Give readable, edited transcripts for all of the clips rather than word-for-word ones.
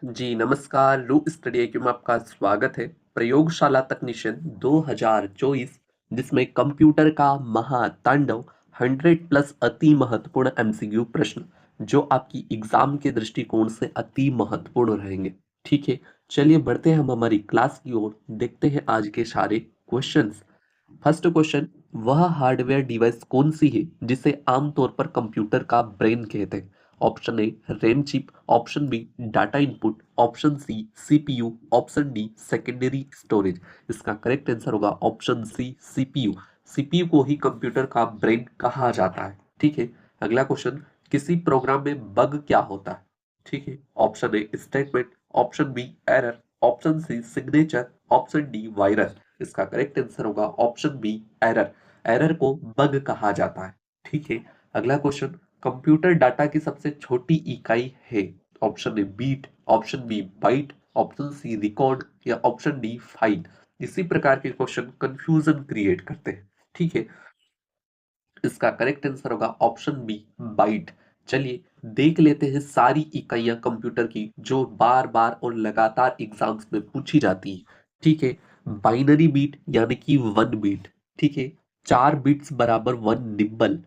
जी नमस्कार, loop study acute में आपका स्वागत है। प्रयोगशाला तकनीशियन 2024 जिसमें कंप्यूटर का महातांडव 100+ अति महत्वपूर्ण एमसीक्यू प्रश्न जो आपकी एग्जाम के दृष्टिकोण से अति महत्वपूर्ण रहेंगे। ठीक है, चलिए बढ़ते हैं हम हमारी क्लास की ओर, देखते हैं आज के सारे क्वेश्चंस। फर्स्ट क्वेश्चन, वह हार्डवेयर डिवाइस कौन सी है जिसे आमतौर पर कंप्यूटर का ब्रेन कहते हैं? Option A RAM chip, option B data input, option C CPU, option D secondary storage. इसका करेक्ट आंसर होगा ऑप्शन सी सीपीयू। सीपीयू को ही कंप्यूटर का ब्रेन कहा जाता है। ठीक है, अगला क्वेश्चन, किसी प्रोग्राम में बग क्या होता है? ठीक है, option A statement, option B error, option C signature, option D virus. इसका करेक्ट आंसर होगा ऑप्शन बी एरर। एरर को बग कहा जाता है। ठीक है, अगला क्वेश्चन, कंप्यूटर डाटा की सबसे छोटी इकाई है? Option A bit, option B byte, option C record या ऑप्शन डी फाइल। इसी प्रकार के क्वेश्चन कंफ्यूजन क्रिएट करते हैं। ठीक है, इसका करेक्ट आंसर होगा ऑप्शन बी बाइट। चलिए देख लेते हैं सारी इकाइयां कंप्यूटर की जो बार बार और लगातार एग्जाम्स में पूछी जाती है। ठीक है, बाइनरी बीट यानी कि 1 बीट। ठीक है, 4 बिट्स बराबर 1 निब्बल,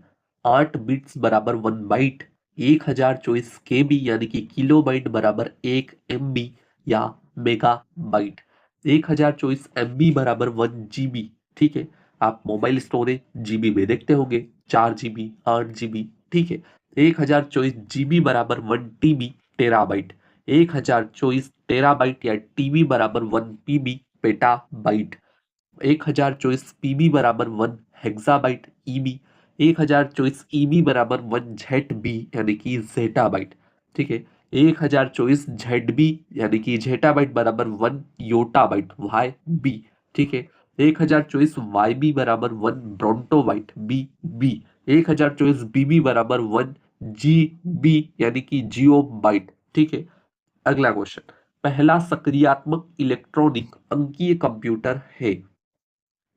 8 बिट्स बराबर 1 बाइट, 1024 KB यानी कि किलोबाइट बराबर 1 MB या मेगा बाइट, 1024 MB बराबर 1 GB। ठीक है, आप मोबाइल स्टोरेज जीबी में देखते होंगे, 4 GB, 8 GB। ठीक है, 1024 GB बराबर 1 TB टेराबाइट, 1024 टेराबाइट या टीबी बराबर 1 PB पेटाबाइट, 1024 PB बराबर 1 हेक्साबाइट ईबी, 1024 EB बराबर 1 ZB यानी कि जेटाबाइट। ठीक है, 1024 ZB यानी कि जेटाबाइट बराबर 1 योटाबाइट YB। ठीक है, 1024 YB बराबर 1 ब्रोंटोबाइट BB, 1024 BB बराबर 1 GB यानी कि जियोबाइट। ठीक है, अगला क्वेश्चन, पहला सक्रियात्मक इलेक्ट्रॉनिक अंकीय कंप्यूटर है?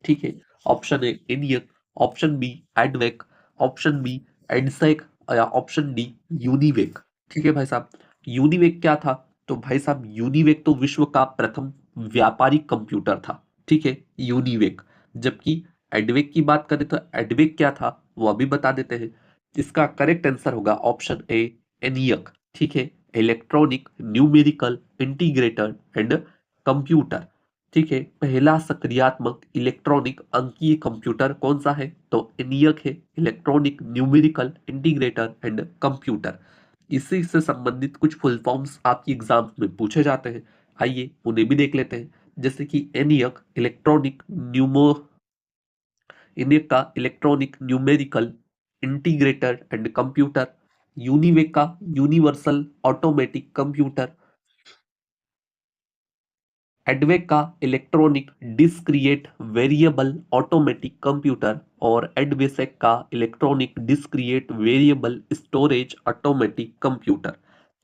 ठीक है, option A ENIAC, option B EDVAC, option B EDSAC या ऑप्शन डी यूनिवेक। ठीक है भाई साहब, यूनिवेक क्या था? तो भाई साहब यूनिवेक तो विश्व का प्रथम व्यापारिक कंप्यूटर था। ठीक है, यूनिवेक। जबकि एडवेक की बात करें तो एडवेक क्या था वो अभी बता देते हैं। इसका करेक्ट आंसर होगा ऑप्शन ए एनियक। ठीक है, electronic numerical integrator and computer. ठीक है, पहला सक्रियात्मक इलेक्ट्रॉनिक अंकीय कंप्यूटर कौन सा है? तो ENIAC है, electronic numerical integrator and computer. इसी से संबंधित कुछ फुल फॉर्म्स आपकी एग्जाम में पूछे जाते हैं, आइए उन्हें भी देख लेते हैं। जैसे कि ENIAC का electronic numerical integrator and computer, UNIVAC का यूनिवर्सल ऑटोमेटिक कंप्यूटर, एडवेक का electronic discrete variable automatic computer और एडवेसेक का electronic discrete variable storage automatic computer.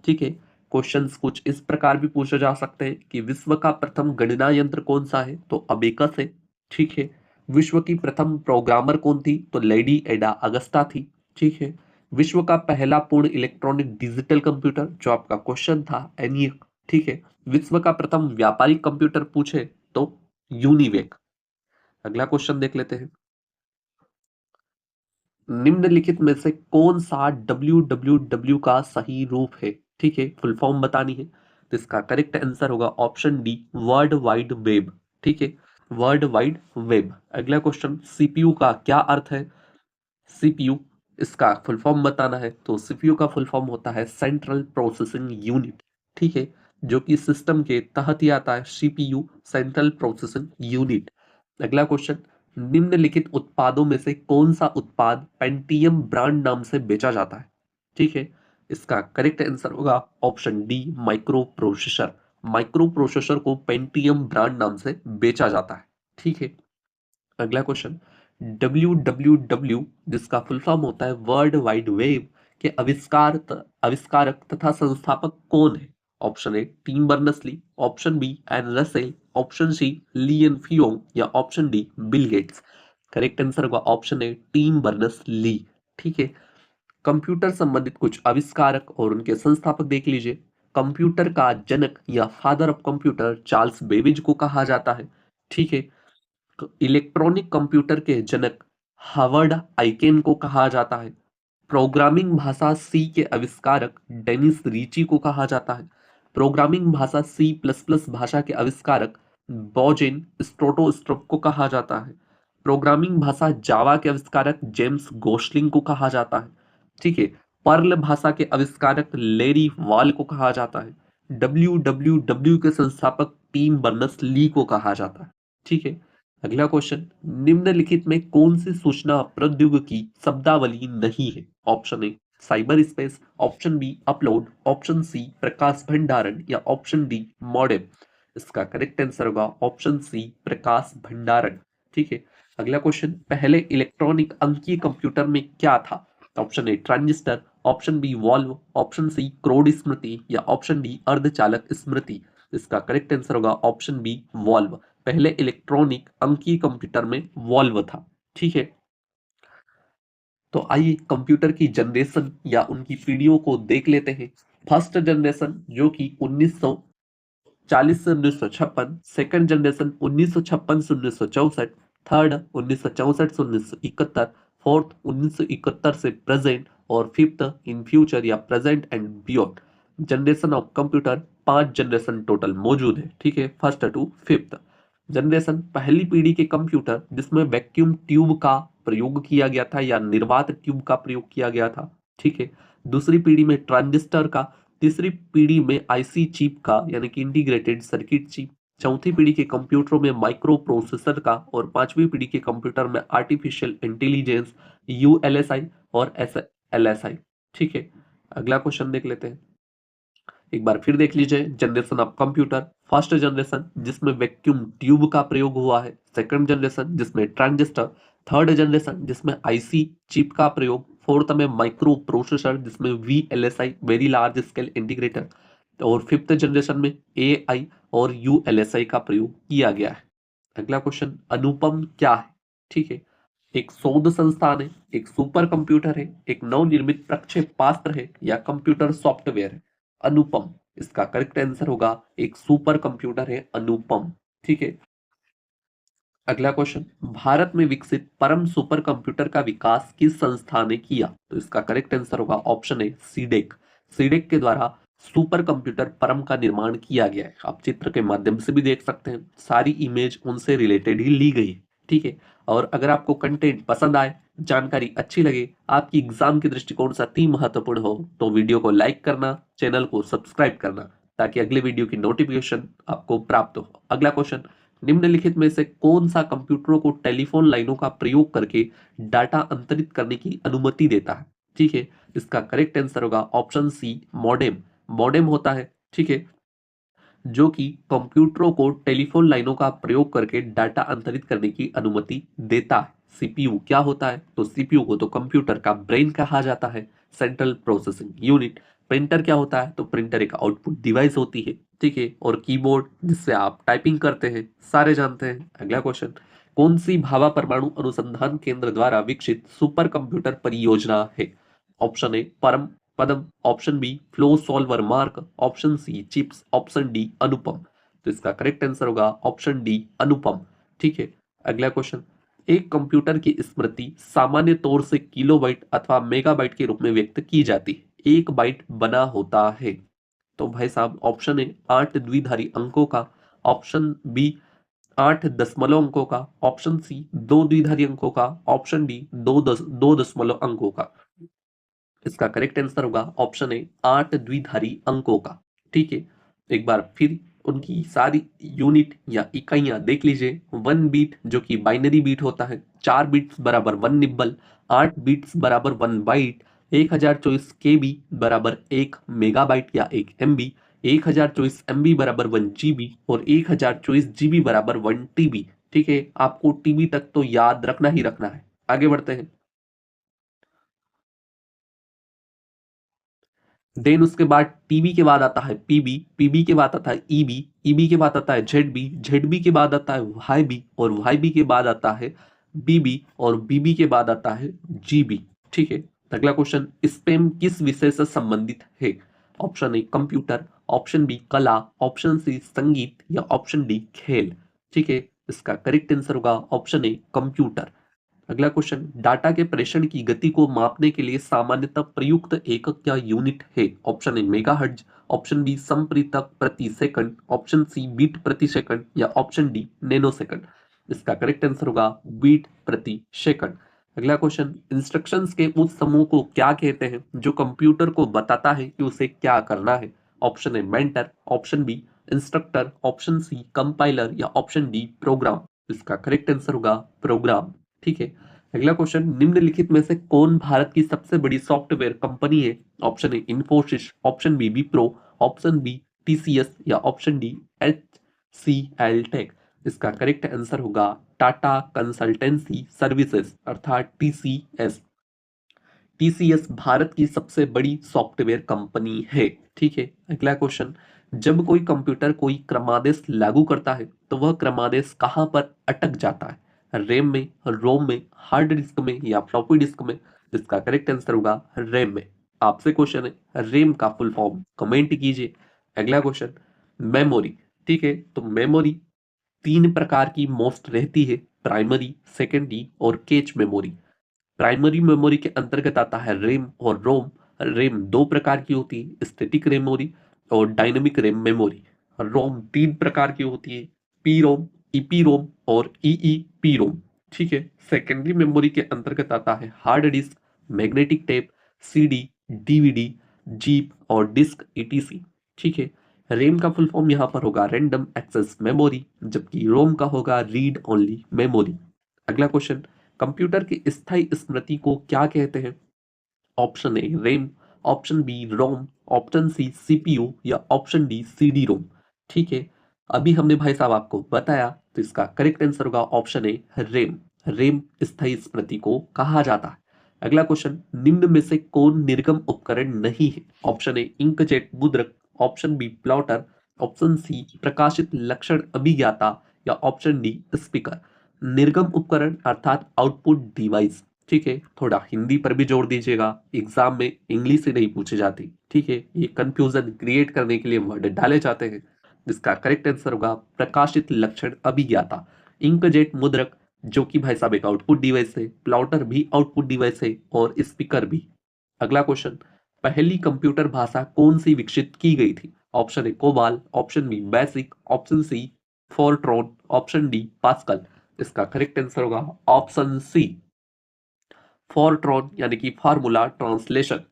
ठीक है, क्वेश्चंस कुछ इस प्रकार भी पूछे जा सकते हैं कि विश्व का प्रथम गणना यंत्र कौन सा है? तो अबेकस है। ठीक है, विश्व की प्रथम प्रोग्रामर कौन थी? तो लेडी एडा अगस्ता थी। ठीक है, विश्व का पहला पूर्ण इलेक्ट्रॉनिक डिजिटल कंप्यूटर जो आपका क्वेश्चन था एनियक। ठीक है, विश्व का प्रथम व्यापारिक कंप्यूटर पूछे तो यूनिवेक। अगला क्वेश्चन देख लेते हैं, निम्नलिखित में से कौन सा www का सही रूप है? ठीक है, फुल फॉर्म बतानी है, तो इसका करेक्ट आंसर होगा option D world wide web. ठीक है, वर्ल्ड वाइड वेब। अगला क्वेश्चन, सीपीयू का क्या अर्थ है? सीपीयू, इसका फुल फॉर्म बताना है, तो सीपीयू का फुल फॉर्म होता है सेंट्रल प्रोसेसिंग यूनिट। ठीक है, जो कि सिस्टम के तहत ही आता है, सीपीयू सेंट्रल प्रोसेसिंग यूनिट। अगला क्वेश्चन, निम्नलिखित उत्पादों में से कौन सा उत्पाद पेंटियम ब्रांड नाम से बेचा जाता है? ठीक है, इसका करेक्ट आंसर होगा option D micro processor. Micro processor को पेंटियम ब्रांड नाम से बेचा जाता है। ठीक है, अगला क्वेश्चन, www जिसका फुल फॉर्म होता है वर्ल्ड वाइड वेब के आविष्कारक तथा संस्थापक कौन है? Option A Tim Berners Lee, option B N Russell, option C Lian Fiong या option D Bill Gates. Correct answer होगा ऑप्शन ए टिम बर्नर्स-ली। ठीक है, कंप्यूटर संबंधित कुछ आविष्कारक और उनके संस्थापक देख लीजिए। कंप्यूटर का जनक या father of computer Charles Babbage को कहा जाता है। ठीक है। इलेक्ट्रॉनिक कंप्यूटर के जनक हार्वर्ड आइकेन को कहा जाता है। प्रोग्रामिंग भाषा सी के आविष्कारक डेनिस रीची को कहा जाता है। प्रोग्रामिंग भाषा सी प्लस प्लस भाषा के आविष्कारक बॉजेन स्ट्रोटोस्ट्रप को कहा जाता है। प्रोग्रामिंग भाषा जावा के आविष्कारक जेम्स गोस्लिंग को कहा जाता है। ठीक है। पर्ल भाषा के आविष्कारक लेरी वाल को कहा जाता है। डब्ल्यू के संस्थापक टीम बर्नर्स ली को कहा जाता है। ठीक है। अगला क्वेश्चन, निम्नलिखित में कौन सी सूचना प्रौद्योगिकी शब्दावली नहीं है? Option A cyber space, option B upload, option C प्रकाश भंडारण या ऑप्शन डी मॉडेम। इसका करेक्ट आंसर होगा ऑप्शन सी प्रकाश भंडारण। ठीक है। अगला क्वेश्चन, पहले इलेक्ट्रॉनिक अंकीय कंप्यूटर में क्या था? Option A transistor, option B valve, option C क्रोड स्मृति या ऑप्शन डी अर्धचालक स्मृति। इसका करेक्ट आंसर होगा ऑप्शन बी वॉल्व। पहले इलेक्ट्रॉनिक अंकीय कंप्यूटर में वॉल्व था। ठीक है। तो आइए कंप्यूटर की जनरेशन या उनकी पीढ़ियों को देख लेते हैं। फर्स्ट जनरेशन जो कि 1940 से 1956, सेकंड जनरेशन 1956 से 1964, थर्ड 1964 से 1971, फोर्थ 1971 से प्रेजेंट और फिफ्थ इन फ्यूचर या present and beyond. Generation of computer 5 generation total मौजूद है। ठीक है। फर्स्ट टू फिफ्थ जनरेशन, पहली पीढ़ी के कंप्यूटर जिसमें वैक्यूम ट्यूब का प्रयोग किया गया था या निर्वात ट्यूब का प्रयोग किया गया था। ठीक है। दूसरी पीढ़ी में ट्रांजिस्टर का, तीसरी पीढ़ी में आईसी चिप का यानी कि इंटीग्रेटेड सर्किट चिप, चौथी पीढ़ी के कंप्यूटरों में माइक्रो प्रोसेसर का और पांचवी पीढ़ी के कंप्यूटर में आर्टिफिशियल इंटेलिजेंस यूएलएसआई और एसएलएसआई। ठीक है। अगला क्वेश्चन देख लेते हैं। एक बार फिर देख लीजिए, generation of computer, first generation जिसमें वैक्यूम ट्यूब का प्रयोग हुआ है, सेकंड जनरेशन जिसमें ट्रांजिस्टर, थर्ड जनरेशन जिसमें आईसी चिप का प्रयोग, फोर्थ में माइक्रो प्रोसेसर जिसमें VLSI very large scale integrator और फिफ्थ जनरेशन में एआई और यूएलएसआई का प्रयोग किया गया है। अगला क्वेश्चन, अनुपम क्या है? ठीक है। एक शोध संस्थान है, एक सुपर कंप्यूटर है, एक नवनिर्मित प्रक्षेपास्त्र है या कंप्यूटर सॉफ्टवेयर है? अनुपम। इसका करेक्ट आंसर होगा एक सुपर कंप्यूटर है अनुपम। ठीक है। अगला क्वेश्चन, भारत में विकसित परम सुपर कंप्यूटर का विकास किस संस्था ने किया? तो इसका करेक्ट आंसर होगा ऑप्शन ए सीडेक। सीडेक के द्वारा सुपर कंप्यूटर परम का निर्माण किया गया है। आप चित्र के माध्यम से भी देख सकते हैं, सारी इमेज उनसे रिलेटेड ही ली गई है। ठीक है। और अगर आपको कंटेंट पसंद आए, जानकारी अच्छी लगे, आपकी एग्जाम के दृष्टिकोण से अति महत्वपूर्ण हो, तो वीडियो को लाइक करना, चैनल को सब्सक्राइब करना, ताकि अगले वीडियो की नोटिफिकेशन आपको प्राप्त हो। अगला क्वेश्चन, निम्नलिखित में से कौन सा कंप्यूटरों को टेलीफोन लाइनों का प्रयोग करके डाटा अंतरित करने की अनुमति देता है? ठीक है। इसका करेक्ट आंसर होगा ऑप्शन सी मॉडेम। मॉडेम होता है, ठीक है, जो कि कंप्यूटरों को टेलीफोन लाइनों का प्रयोग करके डाटा अंतरित करने की अनुमति देता है। सीपीयू क्या होता है? तो सीपीयू को तो कंप्यूटर का ब्रेन कहा जाता है, सेंट्रल प्रोसेसिंग यूनिट। प्रिंटर क्या होता है? तो प्रिंटर एक आउटपुट डिवाइस होती है। ठीक है। और कीबोर्ड जिससे आप टाइपिंग करते हैं, सारे जानते हैं। अगला क्वेश्चन, कौन सी भाभा परमाणु अनुसंधान केंद्र द्वारा विकसित सुपर कंप्यूटर परियोजना है? Option A Param Padam, option B Flow Solver Mark, option C chips, option D Anupam. तो इसका करेक्ट आंसर होगा ऑप्शन डी अनुपम। ठीक है। अगला क्वेश्चन, एक कंप्यूटर की स्मृति सामान्य तौर से किलोबाइट अथवा मेगाबाइट के रूप में व्यक्त की जाती है। एक बाइट बना होता है। तो भाई साहब, ऑप्शन ए 8 द्विधारी अंकों का, ऑप्शन बी 8 दशमलव अंकों का, ऑप्शन सी 2 द्विधारी अंकों का, ऑप्शन डी 2 दशमलव अंकों का। इसका करेक्ट आंसर होगा ऑप्शन ए 8 द्विधारी अंकों का। ठीक है। एक बार फिर उनकी सारी यूनिट या इकाइयां देख लीजिए। 1 बीट जो कि बाइनरी बीट होता है, 4 बिट्स बराबर 1 निब्बल, 8 बिट्स बराबर 1 बाइट, 1024 केबी बराबर 1 मेगाबाइट या 1 एमबी, 1024 एमबी बराबर 1 जीबी और 1024 जीबी बराबर 1 टीबी। ठीक है। आपको टीबी तक तो याद रखना ही रखना है। आगे बढ़ते हैं। देन उसके बाद टीबी के बाद आता है पीबी, पीबी के बाद आता है ईबी, ईबी के बाद आता है जेडबी, जेडबी के बाद आता है वाईबी और वाईबी के बाद आता है बीबी और बीबी के बाद आता है जीबी। ठीक है। अगला क्वेश्चन, स्पैम किस विषय से संबंधित है? Option A computer, option B कला, ऑप्शन सी संगीत या ऑप्शन डी खेल। ठीक है, इसका करेक्ट आंसर होगा ऑप्शन ए कंप्यूटर। अगला क्वेश्चन, डाटा के प्रेषण की गति को मापने के लिए सामान्यतः प्रयुक्त एकक या यूनिट है। Option A megahertz, option B संप्रेरक प्रति सेकंड, ऑप्शन सी बीट प्रति सेकंड या ऑप्शन डी नैनो सेकंड। इसका करेक्ट आंसर होगा बीट प्रति सेकंड। अगला क्वेश्चन, इंस्ट्रक्शंस के उस समूह को क्या कहते हैं जो कंप्यूटर को बताता है कि उसे क्या करना है। Option A mentor, option B instructor, option C compiler या ऑप्शन डी प्रोग्राम। इसका करेक्ट आंसर होगा प्रोग्राम। ठीक है, अगला क्वेश्चन, निम्नलिखित में से कौन भारत की सबसे बड़ी सॉफ्टवेयर कंपनी है। Option A Infosys, option B Wipro, option B TCS या ऑप्शन डी एचसीएल टेक। इसका करेक्ट आंसर होगा टाटा कंसल्टेंसी सर्विसेज अर्थात टीसीएस। टीसीएस भारत की सबसे बड़ी सॉफ्टवेयर कंपनी है। ठीक है, अगला क्वेश्चन, जब कोई कंप्यूटर कोई क्रमादेश लागू करता है तो वह क्रमादेश कहां पर अटक जाता है। रैम में, रोम में, हार्ड डिस्क में या फ्लॉपी डिस्क में। इसका करेक्ट आंसर होगा रैम में। आपसे क्वेश्चन है, रैम का फुल फॉर्म कमेंट कीजिए। अगला क्वेश्चन, मेमोरी। ठीक है, तो मेमोरी तीन प्रकार की मोस्ट रहती है, प्राइमरी, सेकेंडरी और कैच मेमोरी। प्राइमरी मेमोरी के अंतर्गत आता है रैम और रोम। रैम दो प्रकार की होती है, स्टैटिक मेमोरी और डायनेमिक रैम मेमोरी। रोम तीन प्रकार की होती है, पी रोम, ईपी रोम और ईईपी रोम। ठीक है, सेकेंडरी मेमोरी के अंतर्गत आता है hard disc, magnetic tape, CD, DVD, jeep और डिस्क ईटीसी। ठीक है, रैम का फुल फॉर्म यहाँ पर होगा रैंडम एक्सेस मेमोरी, जबकि रोम का होगा रीड ओनली मेमोरी। अगला क्वेश्चन, कंप्यूटर की स्थायी स्मृति को क्या कहते हैं। Option A RAM, option B ROM, option C CPU या ऑप्शन डी सीडी रोम। ठीक है, अभी हमने भाई साहब आपको बताया, तो इसका करेक्ट आंसर होगा ऑप्शन ए रैम। रैम स्थायी स्मृति को कहा जाता है। अगला क्वेश्चन, निम्न में से कौन निर्गम उपकरण नहीं है। ऑप्शन ए इंकजेट मुद्रक, option B plotter, option C प्रकाशित लक्षण अभिज्ञाता या ऑप्शन डी स्पीकर। निर्गम उपकरण अर्थात आउटपुट डिवाइस। ठीक है, थोड़ा हिंदी पर भी जोर दीजिएगा, एग्जाम में इंग्लिश से नहीं पूछी जाती। ठीक है, ये कंफ्यूजन क्रिएट करने के लिए वर्ड डाले जाते हैं। जिसका करेक्ट आंसर होगा प्रकाशित लक्षण अभिज्ञाता। इंकजेट मुद्रक जो कि भाई साहब एक आउटपुट डिवाइस है, प्लॉटर भी आउटपुट डिवाइस है और स्पीकर भी। अगला क्वेश्चन, पहली कंप्यूटर भाषा कौन सी विकसित की गई थी। Option A COBOL, option B BASIC, option C FORTRAN, option D Pascal. इसका करेक्ट आंसर होगा ऑप्शन सी फोर्ट्रॉन यानी कि फार्मूला ट्रांसलेशन।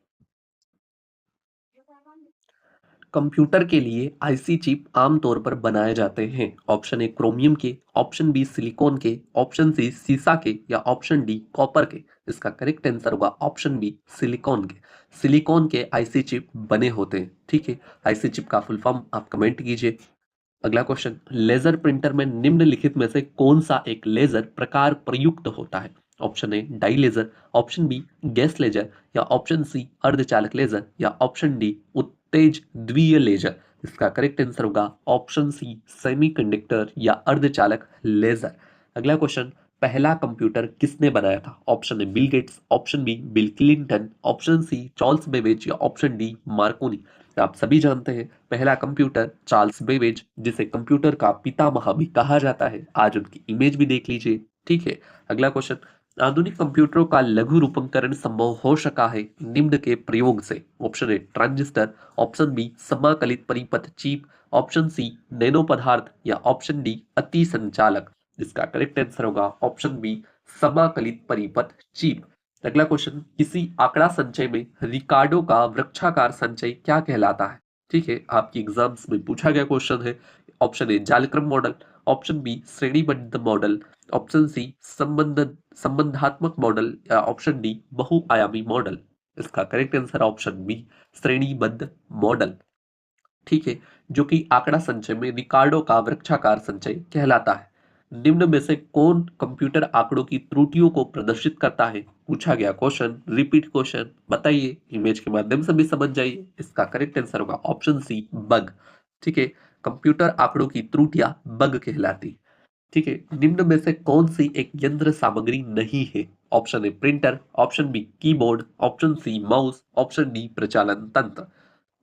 कंप्यूटर के लिए आईसी चिप आमतौर पर बनाए जाते हैं। ऑप्शन ए क्रोमियम के, ऑप्शन बी सिलिकॉन के, ऑप्शन सी सीसा के या ऑप्शन डी कॉपर के। इसका करेक्ट आंसर होगा ऑप्शन बी सिलिकॉन के। सिलिकॉन के आईसी चिप बने होते हैं। ठीक है, आईसी चिप का फुल फॉर्म आप कमेंट कीजिए। अगला क्वेश्चन, लेजर प्रिंटर में निम्नलिखित में से कौन सा एक लेजर प्रकार प्रयुक्त होता है। Option A dye laser, option B gas laser या ऑप्शन सी अर्धचालक लेजर या ऑप्शन डी उत्तेज द्वीय लेजर। इसका करेक्ट आंसर होगा ऑप्शन सी सेमीकंडक्टर या अर्धचालक लेजर। अगला क्वेश्चन, पहला कंप्यूटर किसने बनाया था। Option A Bill Gates, option B Bill Clinton, option C Charles Babbage या ऑप्शन डी मार्कोनी। आप सभी जानते हैं पहला कंप्यूटर चार्ल्स बेबेज, जिसे कंप्यूटर का पितामह भी कहा जाता है। आज उनकी इमेज भी देख लीजिए। ठीक है, अगला क्वेश्चन, आधुनिक कंप्यूटरों का लघु रूपांतरण संभव हो सका है निम्न के प्रयोग से। Option A transistor, option B समाकलित परिपथ चिप, ऑप्शन सी नैनो पदार्थ या ऑप्शन डी अति संचालक। इसका करेक्ट आंसर होगा ऑप्शन बी समाकलित परिपथ चिप। अगला क्वेश्चन, किसी आंकड़ा संचय में रिकार्डो का वृक्षाकार संचय क्या कहलाता है। ठीक है, आपकी एग्जाम्स में पूछा गया क्वेश्चन है। ऑप्शन ए जालक्रम मॉडल, ऑप्शन बी श्रेणीबद्ध मॉडल, ऑप्शन सी संबंधात्मक मॉडल या ऑप्शन डी बहुआयामी मॉडल। इसका करेक्ट आंसर ऑप्शन बी श्रेणीबद्ध मॉडल। ठीक है, जो कि आंकड़ा संचय में रिकार्डो का वृक्षाकार संचय कहलाता है। निम्न में से कौन कंप्यूटर आंकड़ों की त्रुटियों को प्रदर्शित करता है। पूछा गया क्वेश्चन, रिपीट क्वेश्चन, बताइए, इमेज के माध्यम से भी समझ जाइए। इसका करेक्ट आंसर होगा ऑप्शन सी बग। ठीक है, कंप्यूटर आंकड़ों की त्रुटियां बग कहलाती। ठीक है, निम्न में से कौन सी एक यंत्र सामग्री नहीं है। Option A printer, option B keyboard, option C mouse, option D प्रचालन तंत्र।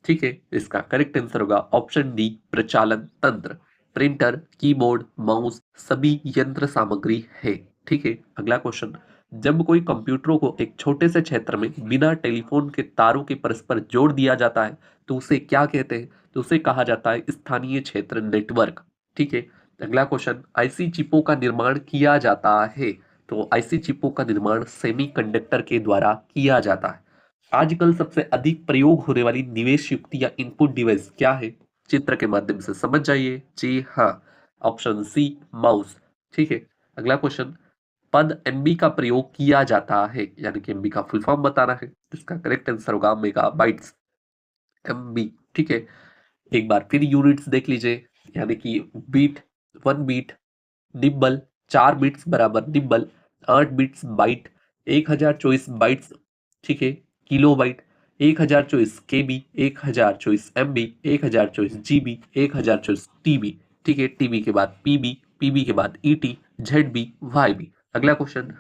ठीक है, इसका करेक्ट आंसर होगा ऑप्शन डी प्रचालन तंत्र। प्रिंटर, कीबोर्ड, माउस सभी यंत्र सामग्री है। ठीक है, अगला क्वेश्चन। जब कोई कंप्यूटरों को एक छोटे से क्षेत्र में बिना टेलीफोन के तारों के परस्पर जोड़ दिया जाता है तो उसे क्या कहते हैं? तो उसे कहा जाता है स्थानीय क्षेत्र नेटवर्क। ठीक है, अगला क्वेश्चन। आईसी चिपों का निर्माण किया जाता है, तो आईसी चिपों का निर्माण सेमीकंडक्टर के द्वारा किया जाता है। आजकल सबसे अधिक प्रयोग होने वाली निवेश युक्ति या इनपुट डिवाइस क्या है? चित्र के माध्यम से समझ जाइए। जी हाँ, ऑप्शन सी माउस। ठीक है, अगला क्वेश्चन। पद एमबी का प्रयोग किया जाता है, यानी कि एमबी का फुल फॉर्म बताना है। इसका करेक्ट आंसर होगा मेगा बाइट्स, एमबी। ठीक है, एक बार फिर यूनिट्स देख लीजिए, यानी कि बीट, 1 बीट निब्बल, 4 बिट्स बराबर निब्बल, 8 बिट्स बाइट, 1024 बाइट्स। ठीक है, kilo byte, 1024 KB, 1024 MB, 1024 GB, 1024 TB। ठीक है, टीबी के बाद पीबी, पीबी के बाद ईटी, जेडबी, वाईबी। अगला क्वेश्चन।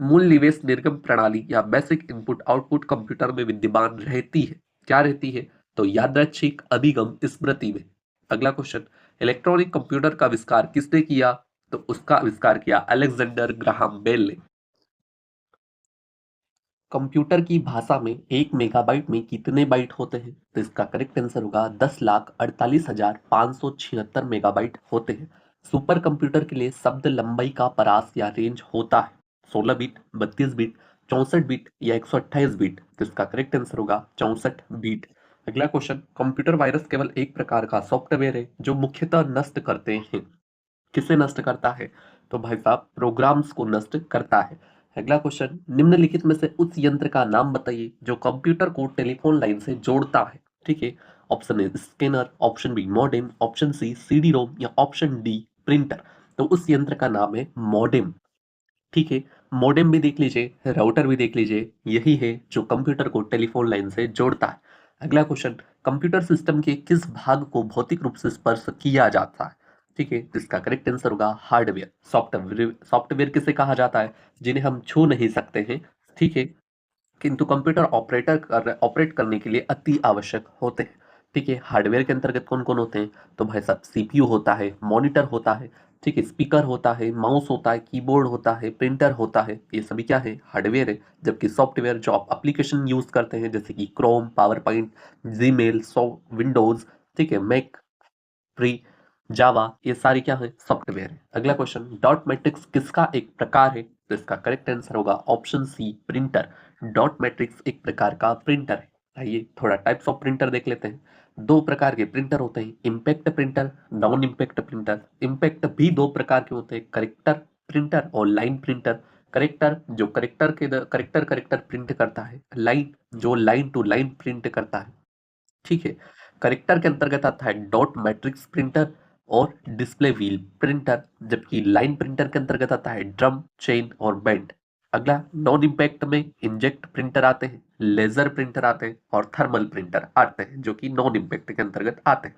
मूल निवेश निर्गम प्रणाली या बेसिक इनपुट आउटपुट कंप्यूटर में विद्यमान रहती है, क्या रहती है? तो यादृच्छिक, अभिगम, स्मृति में। अगला क्वेश्चन। इलेक्ट्रॉनिक कंप्यूटर का आविष्कार किसने किया? तो उसका आविष्कार किया अलेक्जेंडर ग्राहम बेल ने। कंप्यूटर की भाषा में 1 मेगाबाइट में कितने बाइट होते हैं? तो इसका करेक्ट आंसर होगा 10,48,576 मेगाबाइट होते हैं। सुपर कंप्यूटर के लिए शब्द लंबाई का परास या रेंज होता है 16 बिट, 32 बिट, 64 बिट या 128 बिट। तो इसका करेक्ट आंसर होगा 64 बिट। अगला क्वेश्चन। कंप्यूटर वायरस केवल एक प्रकार का सॉफ्टवेयर है जो मुख्यतः नष्ट करते हैं। किसे नष्ट करता है? तो भाई साहब प्रोग्राम्स को नष्ट करता है। अगला क्वेश्चन। निम्नलिखित में से उस यंत्र का नाम बताइए जो कंप्यूटर को टेलीफोन लाइन से जोड़ता है। ठीक है, option A scanner, option B modem, option C CD ROM या ऑप्शन डी प्रिंटर। तो उस यंत्र का नाम है मॉडेम। ठीक है, मॉडेम भी देख लीजिए, राउटर भी देख लीजिए, यही है जो कंप्यूटर को टेलीफोन लाइन से जोड़ता है। अगला क्वेश्चन। कंप्यूटर सिस्टम के किस भाग को भौतिक रूप से स्पर्श किया जाता है? ठीक है, इसका करेक्ट आंसर होगा हार्डवेयर। सॉफ्टवेयर, सॉफ्टवेयर किसे कहा जाता है? जिन्हें हम छू नहीं सकते हैं। ठीक है, किंतु कंप्यूटर ऑपरेट करने के लिए अति आवश्यक होते हैं। ठीक है, हार्डवेयर के अंतर्गत कौन कौन होते हैं? तो भाई साहब सीपीयू होता है, मॉनिटर होता है, ठीक है, स्पीकर होता है, माउस होता है, कीबोर्ड होता है, प्रिंटर होता है। ये सभी क्या है? हार्डवेयर है। जबकि सॉफ्टवेयर जो आप एप्लीकेशन यूज करते हैं जैसे कि Chrome, power point, Gmail, Windows, ठीक है, मैक, फ्री, जावा, ये सारी क्या है? सॉफ्टवेयर है। अगला क्वेश्चन। डॉट मैट्रिक्स किसका एक प्रकार है? तो इसका करेक्ट आंसर होगा option C printer. Dot matrix एक प्रकार का प्रिंटर है। आइए थोड़ा टाइप्स ऑफ प्रिंटर देख लेते हैं। दो प्रकार के प्रिंटर होते हैं, impact printer, non impact printer. Impact भी दो प्रकार के होते हैं, करेक्टर प्रिंटर और लाइन प्रिंटर। करेक्टर जो करेक्टर करेक्टर प्रिंट करता है, लाइन जो लाइन टू लाइन प्रिंट करता है। ठीक है, करेक्टर के अंतर्गत आता है डॉट मैट्रिक्स प्रिंटर और डिस्प्ले व्हील प्रिंटर, जबकि लाइन प्रिंटर के अंतर्गत आता है ड्रम, चेन और बेंड। अगला नॉन इम्पैक्ट में इंजेक्ट प्रिंटर आते हैं, लेजर प्रिंटर आते हैं और थर्मल प्रिंटर आते हैं, जो कि नॉन इम्पैक्ट के अंतर्गत आते हैं।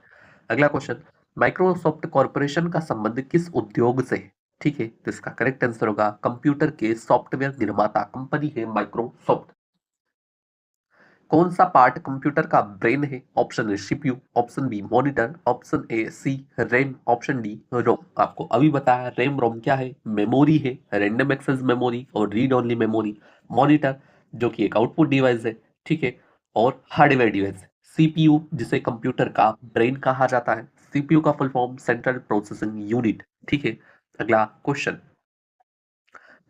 अगला क्वेश्चन। माइक्रोसॉफ्ट कॉर्पोरेशन का संबंध किस उद्योग से है? ठीक है, तो इसका करेक्ट आंसर होगा कंप्यूटर के सॉफ्टवेयर निर्माता कंपनी है माइक्रोसॉफ्ट। कौन सा पार्ट कंप्यूटर का ब्रेन है? Option A CPU, option B monitor, option A C RAM, option D ROM. आपको अभी बताया रैम रोम क्या है? मेमोरी है, रैंडम एक्सेस मेमोरी और रीड ओनली मेमोरी। मॉनिटर जो कि एक आउटपुट डिवाइस है, ठीक है, और हार्डवेयर डिवाइस है। सीपीयू जिसे कंप्यूटर का ब्रेन कहा जाता है। सीपीयू का full form central processing unit. ठीक है, अगला क्वेश्चन।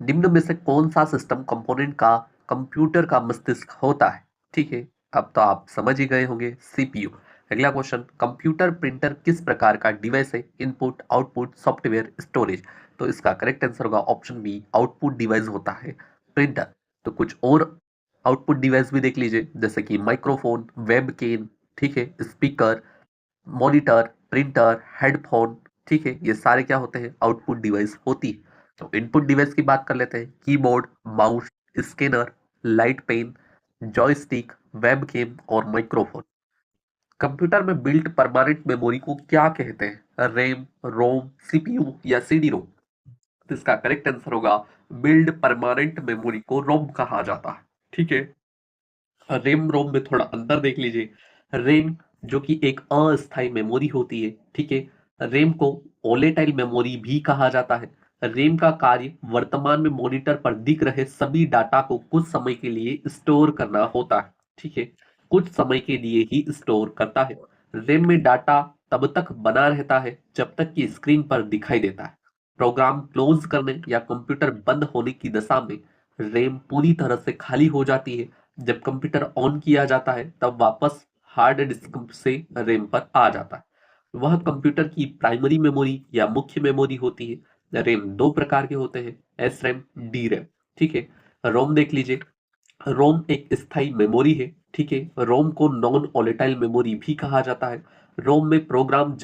निम्न में से कौन सा सिस्टम कंपोनेंट का कंप्यूटर का मस्तिष्क होता है? ठीक है, अब तो आप समझ ही गए होंगे, सीपीयू। अगला क्वेश्चन। कंप्यूटर प्रिंटर किस प्रकार का डिवाइस है? Input, output, software, storage. तो इसका करेक्ट आंसर होगा ऑप्शन बी आउटपुट डिवाइस होता है प्रिंटर। तो कुछ और आउटपुट डिवाइस भी देख लीजिए, जैसे कि माइक्रोफोन, वेबकेम, ठीक है, स्पीकर, मॉनिटर, प्रिंटर, हेडफोन। ठीक है, ये सारे क्या होते हैं? आउटपुट डिवाइस होती है। तो इनपुट डिवाइस की बात कर लेते हैं। Keyboard, mouse, scanner, light pen, joystick, webcam और माइक्रोफोन। कंप्यूटर में बिल्ट परमानेंट मेमोरी को क्या कहते हैं? रैम, रोम, सीपीयू या सीडी रोम। तो इसका करेक्ट आंसर होगा बिल्ड परमानेंट मेमोरी को रोम कहा जाता है। ठीक है, रैम रोम में थोड़ा अंतर देख लीजिए। रैम जो कि एक अस्थायी मेमोरी होती है, ठीक है। रैम को वोलेटाइल मेमोरी भी कहा जाता है। रैम का कार्य वर्तमान में मॉनिटर पर दिख रहे सभी डाटा को कुछ समय के लिए स्टोर करना होता है, ठीक है। कुछ समय के लिए ही स्टोर करता है। रैम में डाटा तब तक बना रहता है जब तक कि स्क्रीन पर दिखाई देता है। प्रोग्राम क्लोज करने या कंप्यूटर बंद होने की दशा में रैम पूरी तरह से खाली हो जाती है। जब कंप्यूटर ऑन किया जाता है तब वापस हार्ड डिस्क से रैम पर आ जाता है। वह कंप्यूटर की प्राइमरी मेमोरी या मुख्य मेमोरी होती है। रैम दो प्रकार के होते हैं, एस रैम, डी रैम, ठीक है। रोम देख लीजिए। रोम एक स्थायी मेमोरी है, ठीक है। रोम को नॉन वोलेटाइल मेमोरी भी कहा जाता है। रोम में प्रोग्राम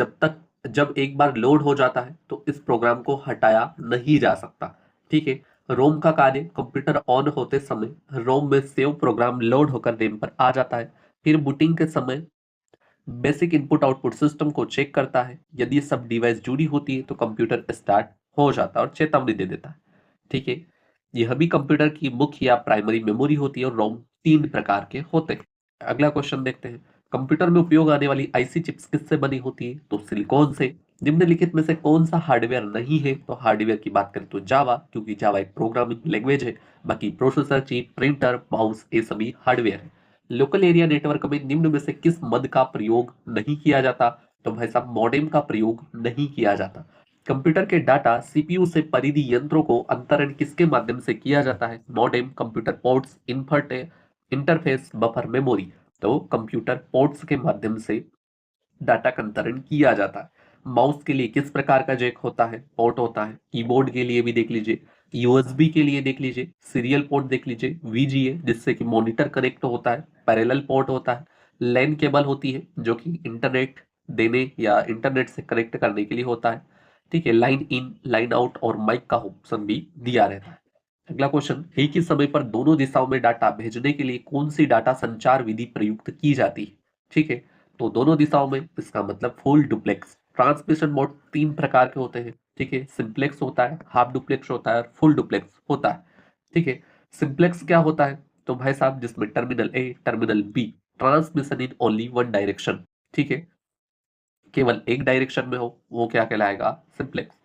जब एक बार लोड हो जाता है तो इस प्रोग्राम को हटाया नहीं जा सकता, ठीक है। रोम का कार्य कंप्यूटर ऑन होते समय रोम में सेव प्रोग्राम लोड होकर रैम पर आ जाता है। फिर बूटिंग के समय बेसिक इनपुट आउटपुट सिस्टम को चेक करता है। यदि सब डिवाइस जुड़ी होती है तो कंप्यूटर स्टार्ट हो जाता है और चेतावनी दे देता है, ठीक है। यह भी कंप्यूटर की मुख्य या प्राइमरी मेमोरी होती है और रोम तीन प्रकार के होते हैं। अगला क्वेश्चन देखते हैं। कंप्यूटर में उपयोग आने वाली आईसी चिप्स किससे बनी होती है? तो सिलिकॉन से। निम्नलिखित में से कौन सा हार्डवेयर नहीं है? तो हार्डवेयर की बात करें तो जावा, क्योंकि जावा एक प्रोग्रामिंग लैंग्वेज है। बाकी प्रोसेसर, चिप, प्रिंटर, माउस, ये सभी हार्डवेयर है। लोकल एरिया नेटवर्क में निम्न में से किस मद का प्रयोग नहीं किया जाता? तो भाई साहब मॉडेम का प्रयोग नहीं किया जाता। कंप्यूटर के डाटा सीपीयू से परिधि यंत्रों को अंतरण किसके माध्यम से किया जाता है? Modem, computer ports, interface, buffer, memory. तो कंप्यूटर पोर्ट्स के माध्यम से डाटा का अंतरण किया जाता है। माउस के लिए किस प्रकार का जैक होता है? पोर्ट होता है। कीबोर्ड के लिए भी देख लीजिए, यूएसबी के लिए देख लीजिए, सीरियल पोर्ट देख लीजिए, वीजीए जिससे कि मॉनिटर कनेक्ट होता है, पैरेलल पोर्ट होता है, लैन केबल होती है जो कि इंटरनेट देने या इंटरनेट से कनेक्ट करने के लिए होता है, ठीक है। लाइन इन, लाइन आउट और माइक का ऑप्शन भी दिया रहता है। अगला क्वेश्चन, एक ही समय पर दोनों दिशाओं में डाटा भेजने के लिए कौन सी डाटा संचार विधि प्रयुक्त की जाती है? ठीक है, तो दोनों दिशाओं में, इसका मतलब फुल डुप्लेक्स। ट्रांसमिशन मोड तीन प्रकार के होते हैं, ठीक है। सिंप्लेक्स होता है, हाफ डुप्लेक्स होता है और फुल डुप्लेक्स होता है, ठीक है। सिंप्लेक्स क्या होता है? तो भाई साहब जिसमें terminal A, terminal B, transmission in only one direction, ठीक है, केवल एक डायरेक्शन में हो, वो क्या कहलाएगा? सिंप्लेक्स।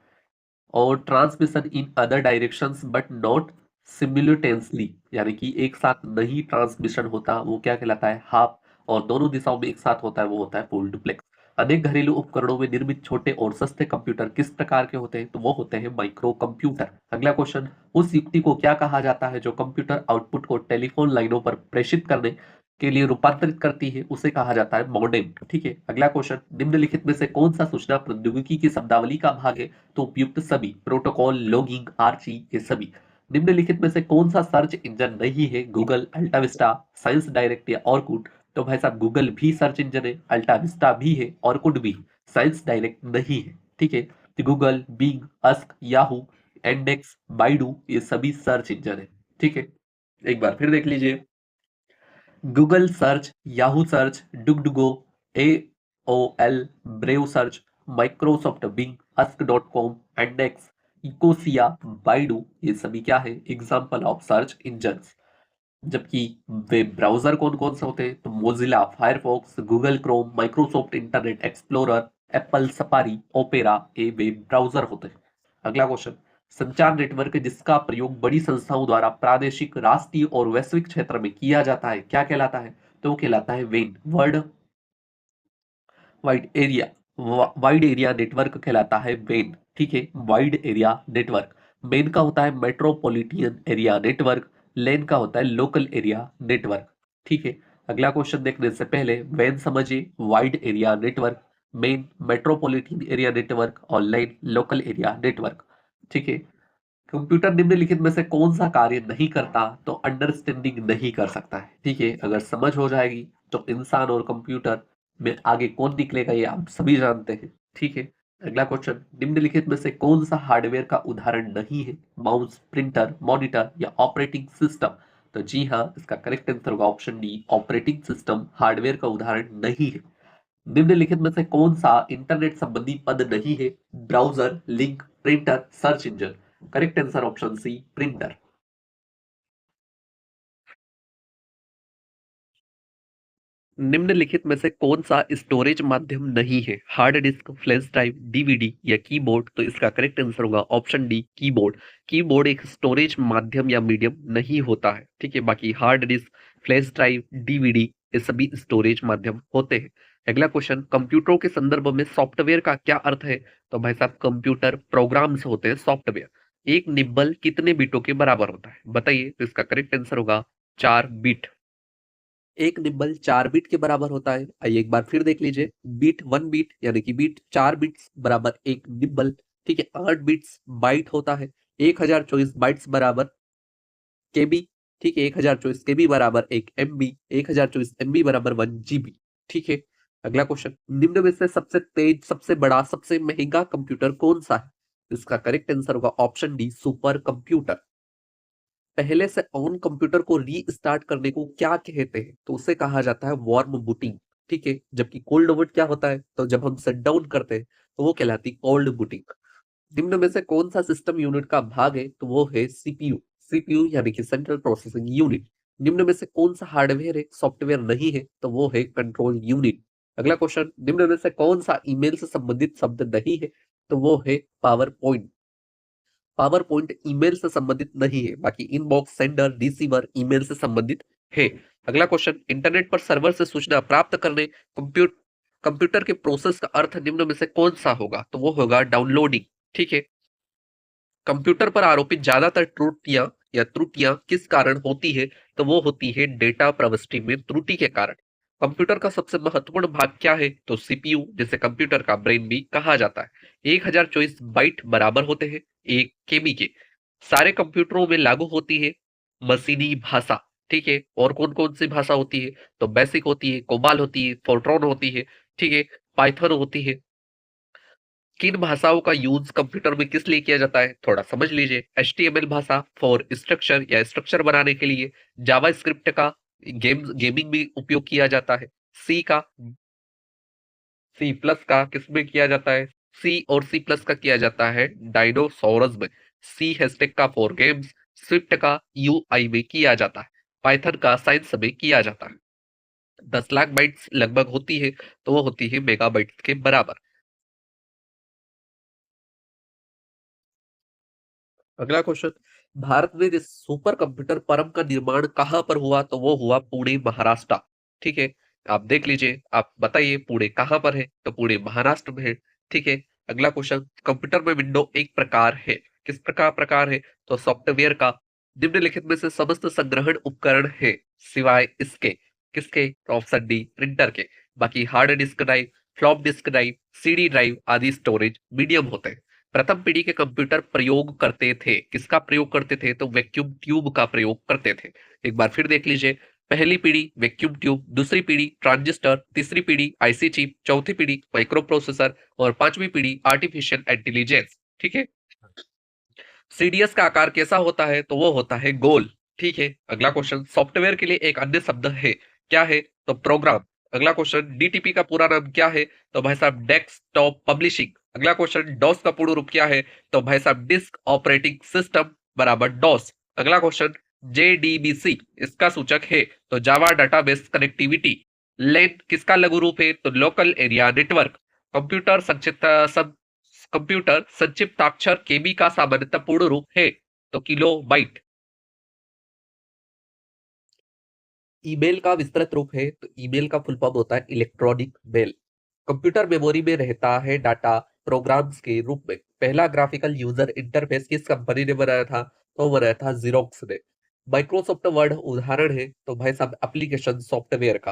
और transmission in other directions but not simultaneously, यानी कि एक साथ नहीं ट्रांसमिशन होता, वो क्या कहलाता है? हाफ। और दोनों दिशाओं में एक साथ होता है, वो होता है फुल डुप्लेक्स। अनेक घरेलू उपकरणों में निर्मित छोटे और सस्ते कंप्यूटर किस प्रकार के होते हैं? तो वो होते हैं माइक्रो कंप्यूटर। अगला क्वेश्चन, उस युक्ति को क्या कहा जाता है जो कंप्यूटर आउटपुट को टेलीफोन लाइनों पर प्रेषित करने के लिए रूपांतरित करती है? उसे कहा जाता है मॉडेम, ठीक है। अगला क्वेश्चन, निम्नलिखित में से कौन सा सूचना प्रौद्योगिकी की शब्दावली का भाग है? तो उपयुक्त सभी, प्रोटोकॉल, लॉगिंग, आर्ची, ये सभी। निम्नलिखित में से कौन सा सर्च इंजन नहीं है? गूगल, अल्टाविस्टा, साइंस डायरेक्ट या ऑरकुट? तो भाई साहब गूगल भी सर्च इंजन है, अल्टाविस्टा भी है, ऑरकुट भी, साइंस डायरेक्ट नहीं है, ठीक है। तो Google, Bing, Ask, Yahoo, Yandex, Baidu, ये सभी सर्च इंजन है, ठीक है। एक बार फिर देख लीजिए। Google search, Yahoo search, DuckDuckGo, AOL, Brave search, Microsoft Bing, Ask dot com, Yandex, Ecosia, Baidu, ये सभी क्या है? Example of search engine. जबकि वेब ब्राउजर कौन कौन से होते हैं? तो Mozilla Firefox, Google Chrome, Microsoft Internet Explorer, Apple Safari, Opera, ये वेब ब्राउजर होते हैं। अगला क्वेश्चन, संचार नेटवर्क जिसका प्रयोग बड़ी संस्थाओं द्वारा प्रादेशिक, राष्ट्रीय और वैश्विक क्षेत्र में किया जाता है क्या कहलाता है? तो वो कहलाता है when, world wide area, wide area network कहलाता है वेन, ठीक है। Wide area network. मेन का होता है मेट्रोपॉलिटन एरिया नेटवर्क, लेन का होता है लोकल एरिया नेटवर्क, ठीक है। अगला क्वेश्चन देखने से पहले वेन समझिए, wide area network, main metropolitan area network और लेन लोकल एरिया नेटवर्क, ठीक है। कंप्यूटर निम्नलिखित में से कौन सा कार्य नहीं करता? तो अंडरस्टैंडिंग नहीं कर सकता है, ठीक है। अगर समझ हो जाएगी तो इंसान और कंप्यूटर में आगे कौन निकलेगा ये आप सभी जानते हैं, ठीक है। अगला क्वेश्चन, निम्नलिखित में से कौन सा हार्डवेयर का उदाहरण नहीं है? माउस, प्रिंटर, मॉनिटर या ऑपरेटिंग सिस्टम? तो जी हाँ, इसका करेक्ट आंसर होगा option D, operating system hardware का उदाहरण नहीं है। निम्नलिखित में से कौन सा इंटरनेट संबंधी पद नहीं है? Browser, link, printer, search engine. Correct answer option C, printer. निम्नलिखित में से कौन सा स्टोरेज माध्यम नहीं है? Hard disk, flash drive, DVD या कीबोर्ड? तो इसका करेक्ट आंसर होगा ऑप्शन डी, कीबोर्ड। कीबोर्ड एक स्टोरेज माध्यम या मीडियम नहीं होता है, ठीक है। बाकी hard disk, flash drive, DVD ये सभी स्टोरेज माध्यम होते हैं। अगला क्वेश्चन, कंप्यूटरों के संदर्भ में सॉफ्टवेयर का क्या अर्थ है? तो भाई साहब, कंप्यूटर प्रोग्राम्स होते हैं सॉफ्टवेयर। एक निब्बल कितने बिटों के बराबर होता है? बताइए। तो इसका करेक्ट आंसर होगा 4 बिट। एक निब्बल 4 बिट के बराबर होता है। आइए एक बार फिर देख लीजिए। बीट 1 बिट यानी कि बीट 4 बिट्स बराबर एक निब्बल, ठीक है। 8 बिट्स बाइट होता है। 1024 बाइट्स बराबर केबी, ठीक है। 1024 केबी बराबर 1 MB, 1024 MB बराबर 1 GB, ठीक है। अगला क्वेश्चन, निम्न में से सबसे तेज, सबसे बड़ा, सबसे महंगा कंप्यूटर कौन सा है? इसका करेक्ट आंसर होगा ऑप्शन डी, सुपर कंप्यूटर। पहले से ऑन कंप्यूटर को रीस्टार्ट करने को क्या कहते हैं? तो उसे कहा जाता है वार्म बूटिंग, ठीक है। जबकि कोल्ड बूट क्या होता है? तो जब हम शट डाउन करते हैं तो वो कहलाती है कोल्ड बूटिंग। निम्न में से कौन सा सिस्टम यूनिट का भाग है? तो वो है सीपीयू। सीपीयू यानी कि सेंट्रल प्रोसेसिंग यूनिट। निम्न में से कौन सा हार्डवेयर है, सॉफ्टवेयर नहीं है? तो वो है कंट्रोल यूनिट। अगला क्वेश्चन, निम्न में से कौन सा ईमेल से संबंधित शब्द नहीं है? तो वो है power point. Power point email से संबंधित नहीं है, बाकी इनबॉक्स, सेंडर, रिसीवर ईमेल से संबंधित है। अगला क्वेश्चन, इंटरनेट पर सर्वर से सूचना प्राप्त करने कंप्यूटर के प्रोसेस का अर्थ निम्न में से कौन सा होगा? तो वो होगा डाउनलोडिंग, ठीक है। कंप्यूटर पर आरोपित ज्यादातर त्रुटियां किस कारण होती है? तो वो होती है डेटा प्रविष्टि में त्रुटि के कारण। कंप्यूटर का सबसे महत्वपूर्ण भाग क्या है? तो सीपीयू, जिसे कंप्यूटर का ब्रेन भी कहा जाता है। 1024 बाइट बराबर होते हैं 1 KB के। सारे कंप्यूटरों में लागू होती है मशीनी भाषा, ठीक है। और कौन कौन सी भाषा होती है? तो बेसिक होती है, कोबाल होती है, फोर्ट्रॉन होती है, ठीक है, पाइथन होती है। किन भाषाओं का यूज कंप्यूटर में किस लिए किया जाता है? थोड़ा समझ लीजिए। HTML भाषा फॉर स्ट्रक्चर या स्ट्रक्चर बनाने के लिए। जावा स्क्रिप्ट का गेमिंग में उपयोग किया जाता है। सी का, C+ का किसमें किया जाता है? सी और C+ का किया जाता है डायनोसोरस में। सी हैशटैग का फॉर गेम्स, स्विफ्ट का UI में किया जाता है, पाइथन का साइंस में किया जाता है। 10 लाख बाइट्स लगभग होती है, तो वो होती है मेगाबाइट्स के बराबर। अगला क्वेश्चन, भारत में जिस सुपर कंप्यूटर परम का निर्माण कहां पर हुआ? तो वो हुआ पुणे, महाराष्ट्र, ठीक है। आप देख लीजिए, आप बताइए पुणे कहां पर है? तो पुणे महाराष्ट्र में है, ठीक है। अगला क्वेश्चन, कंप्यूटर में विंडो एक प्रकार है, किस प्रकार है? तो सॉफ्टवेयर का। निम्नलिखित में से समस्त संग्रहण उपकरण है सिवाय इसके, किसके? तो ऑप्शन डी, प्रिंटर के। बाकी hard disk drive, flop disk drive, CD drive आदि स्टोरेज मीडियम होते हैं। प्रथम पीढ़ी के कंप्यूटर प्रयोग करते थे, किसका प्रयोग करते थे? तो वैक्यूम ट्यूब का प्रयोग करते थे। एक बार फिर देख लीजिए। पहली पीढ़ी वैक्यूम ट्यूब, दूसरी पीढ़ी ट्रांजिस्टर, तीसरी पीढ़ी आईसी चिप, चौथी पीढ़ी माइक्रो प्रोसेसर और पांचवी पीढ़ी आर्टिफिशियल इंटेलिजेंस, ठीक है। सीडीएस का आकार कैसा होता है? तो वो होता है गोल, ठीक है। अगला क्वेश्चन, सॉफ्टवेयर के लिए एक अन्य शब्द है, क्या है? तो प्रोग्राम। अगला क्वेश्चन, डीटीपी का पूरा नाम क्या है? तो भाई साहब डेस्कटॉप पब्लिशिंग। अगला क्वेश्चन, डॉस का पूर्ण रूप क्या है? तो भाई साहब डिस्क ऑपरेटिंग सिस्टम बराबर डॉस। अगला क्वेश्चन, JDBC इसका सूचक है? तो जावा डाटाबेस कनेक्टिविटी। लेन किसका लघु रूप है? तो लोकल एरिया नेटवर्क। कंप्यूटर संक्षिप्त कंप्यूटर संक्षिप्ताक्षर केबी का सामान्यतः पूर्ण रूप है? तो किलो बाइट। ईमेल का विस्तृत रूप है? तो ईमेल का फुल फॉर्म होता है इलेक्ट्रॉनिक मेल। कंप्यूटर मेमोरी में रहता है डाटा प्रोग्राम्स के रूप में। पहला ग्राफिकल यूजर इंटरफेस किस कंपनी ने बनाया था? तो बनाया था जीरोक्स ने। माइक्रोसॉफ्ट वर्ड उदाहरण है? तो भाई साहब एप्लीकेशन सॉफ्टवेयर का।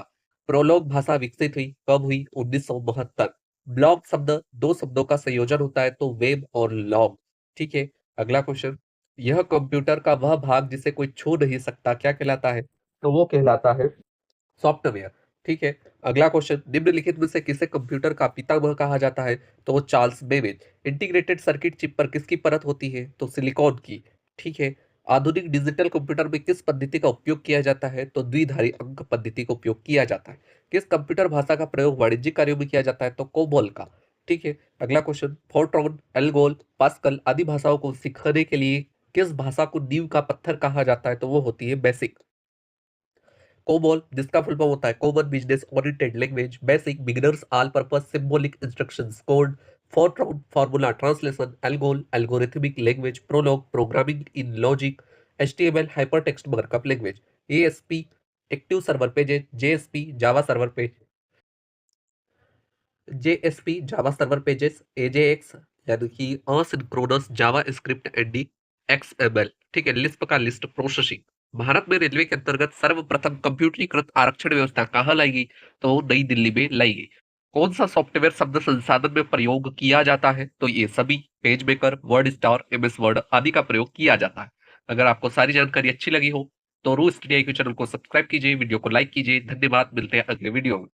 प्रोलॉग भाषा विकसित हुई कब हुई? 1972। ब्लॉग शब्द दो शब्दों का संयोजन होता है, तो वेब और लॉग, ठीक है। अगला क्वेश्चन, यह कंप्यूटर का वह भाग जिसे कोई छू नहीं सकता क्या कहलाता है? तो वो कहलाता है सॉफ्टवेयर, ठीक है। अगला क्वेश्चन, निम्नलिखित में से किसे कंप्यूटर का पितामह कहा जाता है? तो वो Charles Babbage. Integrated circuit chip पर किसकी परत होती है? तो सिलिकॉन की, ठीक है। आधुनिक डिजिटल कंप्यूटर में किस पद्धति का उपयोग किया जाता है? तो द्विधारी अंक पद्धति का उपयोग किया जाता है। किस कंप्यूटर भाषा का प्रयोग वाणिज्यिक कार्यों में किया जाता है? तो कोबोल का, ठीक है। अगला क्वेश्चन, फोर्ट्रॉन, एल्गोल, पास्कल आदि भाषाओं को सीखने के लिए किस भाषा को नींव का पत्थर कहा जाता है? तो वो होती है बेसिक। कोबोल, जिसका फुल फॉर्म होता है common business oriented language, BASIC beginners all purpose symbolic instructions code, FORTRAN formula translation, ALGOL algorithmic language, PROLOG programming in logic, HTML hypertext markup language, ASP active server pages, JSP Java server page, JSP Java server pages, AJAX यानी कि asynchronous JavaScript and, XML. ठीक है, Lisp का list processing. Bharat में railway के अंतर्गत सर्वप्रथम कंप्यूटरीकृत आरक्षण व्यवस्था कहाँ लाई गई? तो नई दिल्ली में लाई गई। कौन सा सॉफ्टवेयर शब्द संसाधन में प्रयोग किया जाता है? तो ये सभी, page maker, word star, MS word आदि का प्रयोग किया जाता है। अगर आपको सारी जानकारी अच्छी लगी हो तो रू स्टडी के चैनल को सब्सक्राइब कीजिए, वीडियो को लाइक कीजिए। धन्यवाद, मिलते हैं अगले वीडियो में।